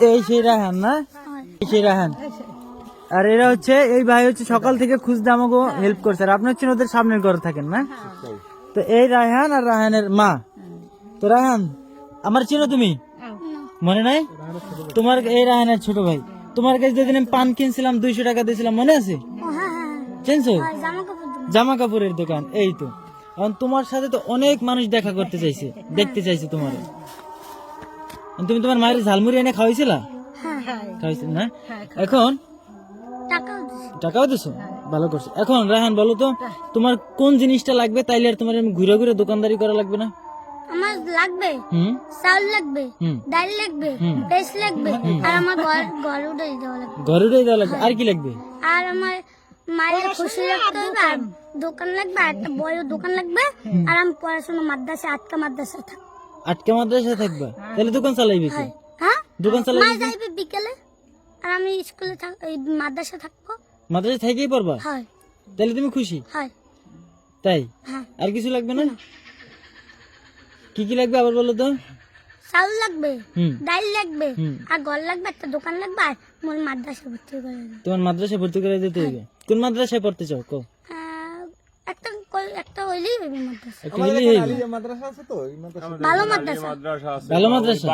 এই সেই রায়হান না, এই সেই রায়হান। আর এরা হচ্ছে, এই ভাই হচ্ছে সকাল থেকে খুঁজতে আমাকে হেল্প করছে। আর আপনি হচ্ছেন ওদের সামনের ঘরে থাকেন না? তো এই রায়হান আর রায়হানের মা। তো রায়হান, আমার চিনো তুমি? মনে নাই? তোমার এই রায়হানের ছোট ভাই। তোমার কাছে যেদিন আমি পান কিনছিলাম 200 টাকা দিয়েছিলাম, মনে আছে? চিনছো? জামা কাপড়ের দোকান। এই তো, এখন তোমার সাথে তো অনেক মানুষ দেখা করতে চাইছে, দেখতে চাইছে তোমার। তুমি তোমার মায়ের ঝালমুড়ি এনে খাওয়াইছিলা? খাওয়াইছিল না? এখন টাকাও দিছো, ভালো করছো। এখন রায়হান বলো তো, তোমার কোন জিনিসটা লাগবে, তাইলে আর তোমার ঘুরে ঘুরে দোকানদারি করা লাগবে না? আমার লাগবে চাউল লাগবে, ডাল লাগবে, পেস্ট লাগবে, আর আমার ঘর উঠাই দেওয়া লাগবে। ঘরে উঠে দেওয়া লাগবে। আর কি লাগবে? আর আমার মায়ের খুশি রাখতে হবে, আর দোকান লাগবে, আর একটা বড় দোকান লাগবে। আর আমি পড়াশোনা মাদ্রাসা, আটকা মাদ্রাসা থাকবো। আটকা মাদ্রাসায় থাকবা? তাহলে দোকান চালাইবে কি? হ্যাঁ, দোকান মা চালাইবে? যাইবে বিকেলে, আর আমি স্কুলে এই মাদ্রাসা থাকবো। মাদ্রাসা থেকেই পড়বা? হয়। তাহলে তুমি খুশি? হয়। তাই? হ্যাঁ। আর কিছু লাগবে না? কি কি লাগবে আবার বলো তো? চাউল লাগবে, ডাল লাগবে, আর ঘর লাগবে, একটা দোকান লাগবে, আর মোর মাদ্রাসা ভর্তি করে দেবে। তোমার মাদ্রাসায় ভর্তি করে দিতে হবে? কোন মাদ্রাসায় পড়তে চাও? কো একটা হইলেই হবে মাদ্রাসা। একটু হইলেই হইবে। ভালো মাদ্রাসা। ভালো মাদ্রাসা?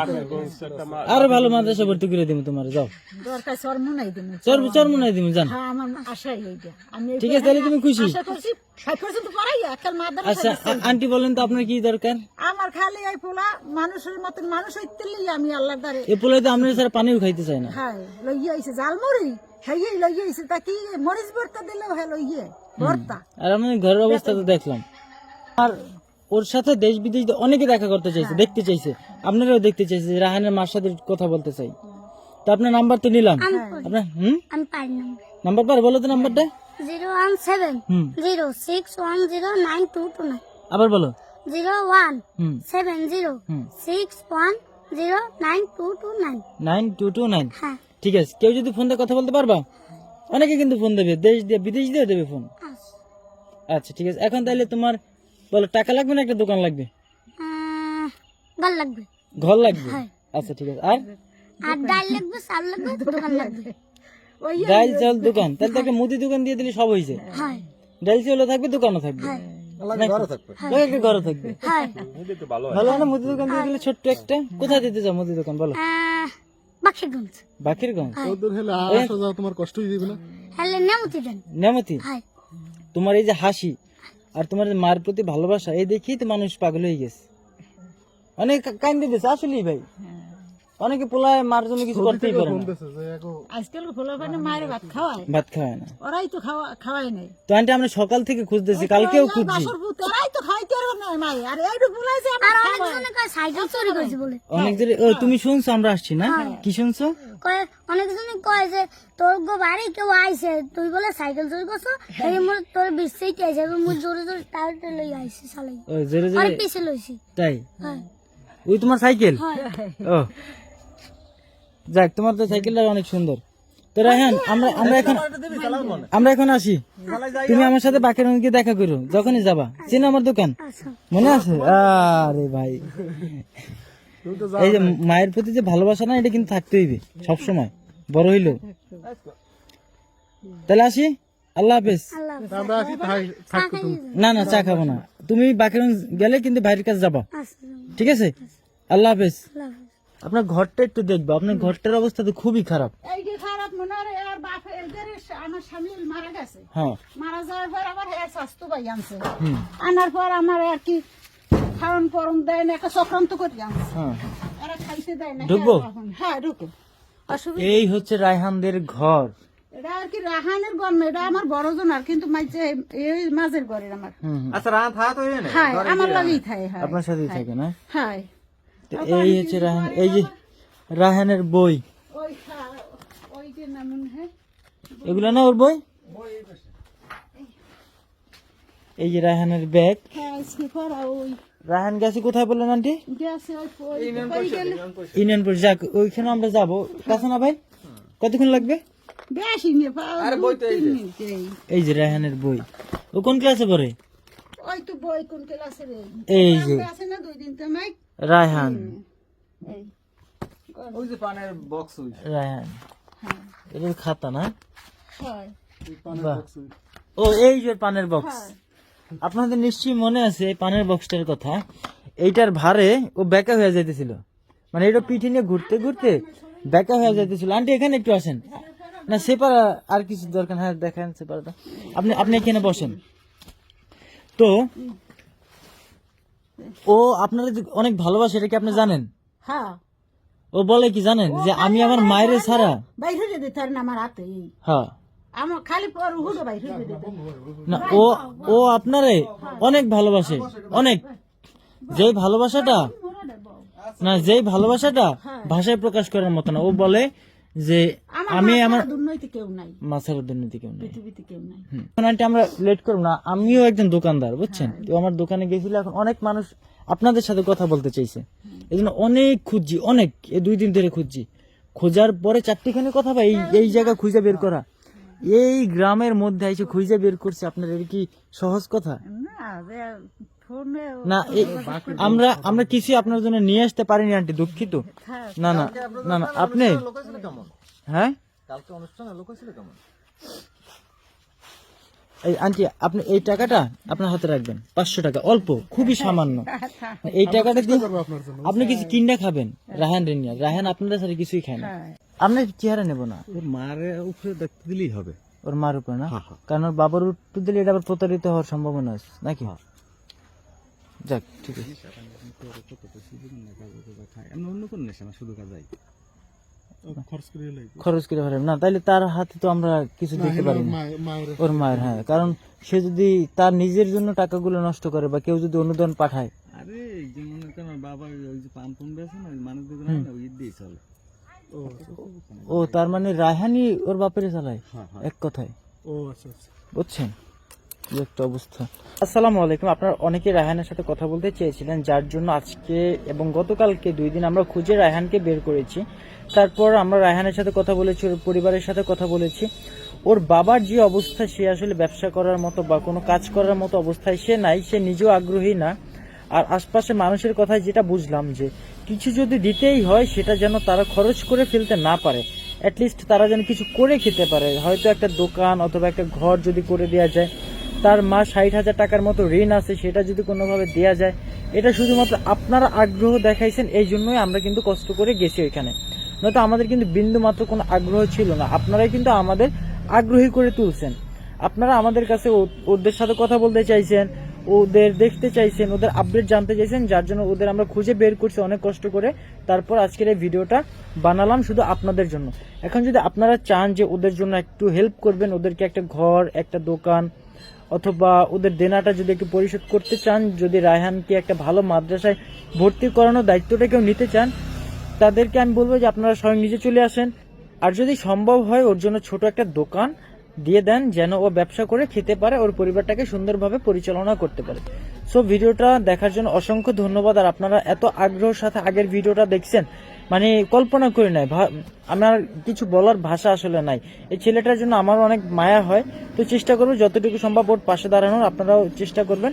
আরো ভালো মাদ্রাসা ভর্তি করে দিব তোমার, যাও। দরকার চরমুনাই দিমু। চরমুনাই দিব, জান। হ্যাঁ, আমার আশাই এইটা। আমি ঠিক আছে, তাহলে তুমি খুশি? আশা করছি 60% পড়াই আজকাল মাদ্রাসা। আচ্ছা আন্টি বলেন তো, আপনার কি দরকার? আমার খালি এই পোলা মানুষের মতন মানুষ হইতেলি আমি আল্লাহর দ্বারে। এই পোলাই তো আপনার স্যার পানিও খাইতে চায় না। হ্যাঁ, লইয়া আইছে জালমুড়ি, হেই লইয়া আইছে, তা কি মরিচ ভর্তা দিলেও হে লইয়া ভর্তা। আর আমি ঘরের অবস্থা তো দেখলাম। আর ওর সাথে দেশ বিদেশ অনেকে দেখা করতে চাইছে, দেখতে চাইছে, আপনারাও দেখতে চাইছে, যে রাহানের মার সাথে কথা বলতে চাই। তো আপনার নাম্বার তো নিলাম। আপনার আমি পারি না। নাম্বার পার বলো তো, নাম্বারটা। 017 06109229। আবার বলো। 017 06109229। 9229। হ্যাঁ। ঠিক আছে, কেউ যদি ফোন দিয়ে কথা বলতে পারবা? অনেকে কিন্তু ফোন দেবে, দেশ দিয়ে বিদেশ দিয়ে দেবে ফোন। আচ্ছা ঠিক আছে, এখন তাহলে তোমার বলো, টাকা লাগবে না একটা দোকান লাগবে? ঘর লাগবে। ঘর লাগবে? আচ্ছা ঠিক আছে। আর ডাল লাগবে, চাল লাগবে, দোকান লাগবে। ডাল চাল দোকান, তাহলে তো একটা মুদি দোকান দিয়ে দিলে সব হয়েছে। হ্যাঁ। ডাল চালও থাকবে, দোকানও থাকবে, একটা ঘরও থাকবে। হ্যাঁ। ভালো না? মুদি দোকান দিয়ে দিলে ছোট্ট একটা। কোথায় দিতে চাও মুদি দোকান বলো? বাকিরগঞ্জ। বাকিরগঞ্জ? তোমার কষ্টই দিবে না? হ্যাঁ, নেমতি দেন। নেমতি? হ্যাঁ। তোমার এই যে হাসি আর তোমার মার প্রতি ভালোবাসা, এই দেখেই তো মানুষ পাগল হয়ে গেছে। অনেক কান্দে দিয়েছে আসলেই ভাই। অনেকে পোলায় মার জন্য কিছু করতেই পারে না। আজকাল পোলা পানি মায়ের ভাত খাওয়ায় না। ওরাই তো খাওয়াই নাই। তো আন্টি আমরা সকাল থেকে খুঁজতেছি, কালকেও খুঁজছি। ওরাই তো খাইতে পারবে না মাই। আর এইটু পোলাই যে আমার অনেকজনে কয় সাইকেল চুরি করেছে বলে। অনেক জনে তুমি শুনছো? আমরা আসছি না? কি শুনছো? অনেকজনে কয় যে তোর গো বাড়ি কেউ আইছে, তুই বলে সাইকেল চুরি করছো, এই মোর তোর বিশ্বাসই আইছে, মুই জোরে জোরে টাইট লই আইছি শালাই। ও জোরে আর জোরে পিছে লইছি। তাই? হ্যাঁ। ওই তোমার সাইকেল? হ্যাঁ। ও যাক, তোমার তো সাইকেলটা অনেক সুন্দর। তো রায়হান, আমরা এখন আসি। তুমি আমার সাথে বাকিরগঞ্জ গিয়ে দেখা করো যখনই যাবা। চেনো আমার দোকান? মনে আছে? আরে ভাই, এই যে মায়ের প্রতি যে ভালোবাসা না, এটা কিন্তু থাকতে হইবে সবসময়, বড় হইলো। তাহলে আসি, আল্লাহ হাফেজ। না না, চা খাবো না। তুমি বাকিরগঞ্জ গেলে কিন্তু ভাইয়ের কাছে যাবা, ঠিক আছে? আল্লাহ হাফেজ। আপনার ঘরটা একটু দেখবো, আপনার ঘরটার অবস্থা তো খুবই খারাপ। এই যে খারাপ মনে হয় আর বাপ এদের আমার স্বামী মারা গেছে। হ্যাঁ। মারা যাওয়ার পর আবার স্বাস্থ্য ভাই আনছে। আনার পর আমার আর কি খাওয়ান পরম দেয় না, একটা চক্রান্ত করে আনছে। এরা খাইতে দেয় না। ঢুকবো? হ্যাঁ, ঢুকে। এই হচ্ছে রায়হানদের ঘর। এটা আর কি রাহানের ঘর না, এটা আমার বড় জনার, কিন্তু মাঝে এই মাঝের ঘরের আমার। আচ্ছা, রাহান থাকা তো হ্যাঁ, আমার লাগেই থাকে। হ্যাঁ, আপনার সাথেই থাকে না? হ্যাঁ। এই হচ্ছে রায়হান, এই যে রায়হানের বই, ওই যে নামুন। হ্যাঁ, এগুলো না ওর বই? এই যে রায়হানের ব্যাগ। হ্যাঁ, স্লিপার। ওই রায়হান গেছে কোথায় বললেন আন্টি? গেছে ইউনিয়ন পরিষদ। যাক, ওইখানে আমরা যাবো। কাছে না ভাই? কতক্ষণ লাগবে? বেশি নিয়ে এই যে রায়হানের বই। ও কোন ক্লাসে পড়ে? ওই তো বই কোন ক্লাসে রে? এই যে আছে না 2 দিন তো নাই রায়হান। ওই যে পানের বক্স ওই রায়হান এটার খাতা না? হয় পানের বাহ। বক্স ওই ও এই যে পানের বক্স, আপনাদের নিশ্চয়ই মনে আছে এই পানের বক্সটার কথা। এইটার ভারে ও বেকা হয়ে যাইতেছিল, মানে এটা পিঠে নিয়ে ঘুরতে ঘুরতে বেকা হয়ে যাইতেছিল। আন্টি এখানে একটু আসেন না, সেপারা আর কিছু দরকার, হ্যাঁ দেখেন সেপারাটা, আপনি আপনি এখানে বসেন। তো ও আপনারা যে অনেক ভালোবাসে এটা কি আপনি জানেন? হ্যাঁ ও বলে কি জানেন যে আমি আমার মায়ের ছাড়া, বাইরে যেতে তার না আমার হাতে হ্যাঁ আমার খালি পর হুড়ো বাইরে যেতে না, ও ও আপনারে অনেক ভালোবাসে, অনেক। যেই ভালোবাসাটা না, যেই ভালোবাসাটা ভাষায় প্রকাশ করার মতো না। ও বলে যে আমি আমার দুর্নীতি কেউ নাই, মাছের দুর্নীতি কেউ নেই। পৃথিবীতে কেউ নাই। এখন আন্টি আমরা লেট করব না, আমিও একজন দোকানদার বুঝছেন, তো আমার দোকানে গেছিল, এখন অনেক মানুষ আপনাদের সাথে কথা বলতে চাইছে, এই জন্য অনেক খুঁজছি, অনেক এই 2 দিন ধরে খুঁজছি। খোঁজার পরে 4টিখানি কথা ভাই এই জায়গা খুঁজে বের করা, এই গ্রামের মধ্যে এসে খুঁজে বের করছে, আপনার এটা কি সহজ কথা না ফোনে না? আমরা আমরা কিছু আপনার জন্য নিয়ে আসতে পারিনি আন্টি, দুঃখিত। না না না না, আপনি লোক ছিল কেমন? হ্যাঁ কালকে অনুষ্ঠানে লোক ছিল কেমন? এই আন্টি আপনি এই টাকাটা আপনার হাতে রাখবেন, 500 টাকা, অল্প, খুবই সামান্য। এই টাকাটা দিয়ে আপনি কিছু কিনটা খাবেন রায়হান রেনিয়া, রায়হান আপনাদের সাথে কিছুই খায় না। আপনার চেহারা নেব না, ওর মারে উপরে দেখতে দিলেই হবে। ওর মার উপরে না, কারণ ওর বাবার উপর দিলে এটা আবার প্রতারিত হওয়ার সম্ভাবনা আছে নাকি? যাক ঠিক আছে। এমন অন্য কোন নেশা না, শুধু কাজাই খরচ করে লাগবে। খরচ করে পারেন না, তাইলে তার হাতে তো আমরা কিছু দিতে পারি না। মায়ের ওর মায়ের, হ্যাঁ, কারণ সে যদি তার নিজের জন্য টাকাগুলো নষ্ট করে বা কেউ যদি অনুদান পাঠায়, আরে এই যে মনে করেন বাবা ওই যে পান পুন বেছে না, ওই মানুষ দোকান না, ওই দিয়ে চলে। ও তার মানে রায়হানই ওর বাপের চালায় এক কথায়, ও আচ্ছা আচ্ছা। বুঝছেন কি একটা অবস্থা। আসসালামু আলাইকুম, আপনারা অনেকে রায়হানের সাথে কথা বলতে চেয়েছিলেন, যার জন্য আজকে এবং গতকালকে 2 দিন আমরা খুঁজে রায়হানকে বের করেছি। তারপর আমরা রায়হানের সাথে কথা বলেছি, ওর পরিবারের সাথে কথা বলেছি। ওর বাবার যে অবস্থা, সে আসলে ব্যবসা করার মতো বা কোনো কাজ করার মতো অবস্থায় সে নাই, সে নিজেও আগ্রহী না। আর আশপাশে মানুষের কথায় যেটা বুঝলাম যে কিছু যদি দিতেই হয় সেটা যেন তারা খরচ করে ফেলতে না পারে, অ্যাটলিস্ট তারা যেন কিছু করে খেতে পারে, হয়তো একটা দোকান অথবা একটা ঘর যদি করে দেওয়া যায়। তার মা 60,000 টাকার মতো ঋণ আছে, সেটা যদি কোনোভাবে দেওয়া যায়, এটা শুধুমাত্র আপনারা আগ্রহ দেখাইছেন, এই জন্যই আমরা কিন্তু কষ্ট করে গেছি ওইখানে, নয়তো আমাদের কিন্তু বিন্দু মাত্র কোনো আগ্রহ ছিল না। আপনারাই কিন্তু আমাদের আগ্রহী করে তুলছেন, আপনারা আমাদের কাছে ওদের সাথে কথা বলতে চাইছেন, ওদের দেখতে চাইছেন, ওদের আপডেট জানতে চাইছেন, যার জন্য ওদের আমরা খুঁজে বের করছি অনেক কষ্ট করে। তারপর আজকের এই ভিডিওটা বানালাম শুধু আপনাদের জন্য। এখন যদি আপনারা চান যে ওদের জন্য একটু হেল্প করবেন, ওদেরকে একটা ঘর, একটা দোকান অথবা ওদের দেনাটা যদি একটু পরিশোধ করতে চান, যদি রায়হানকে একটা ভালো মাদ্রাসায় ভর্তি করানোর দায়িত্বটা কেউ নিতে চান, তাদেরকে আমি বলবো যে আপনারা স্বয়ং নিজে চলে আসেন। আর যদি সম্ভব হয় ওর জন্য ছোট একটা দোকান দিয়ে দেন, যেন ও ব্যবসা করে খেতে পারে, ওর পরিবারটাকে সুন্দরভাবে পরিচালনা করতে পারে। সো ভিডিওটা দেখার জন্য অসংখ্য ধন্যবাদ। আর আপনারা এত আগ্রহের সাথে আগের ভিডিওটা দেখছেন, মানে কল্পনা করে নাই, আমার কিছু বলার ভাষা আসলে নাই। এই ছেলেটার জন্য আমার অনেক মায়া হয়, তো চেষ্টা করবো যতটুকু সম্ভব ওর পাশে দাঁড়ানোর, আপনারাও চেষ্টা করবেন।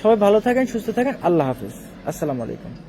সবাই ভালো থাকেন, সুস্থ থাকেন, আল্লাহ হাফিজ, আসসালামু আলাইকুম।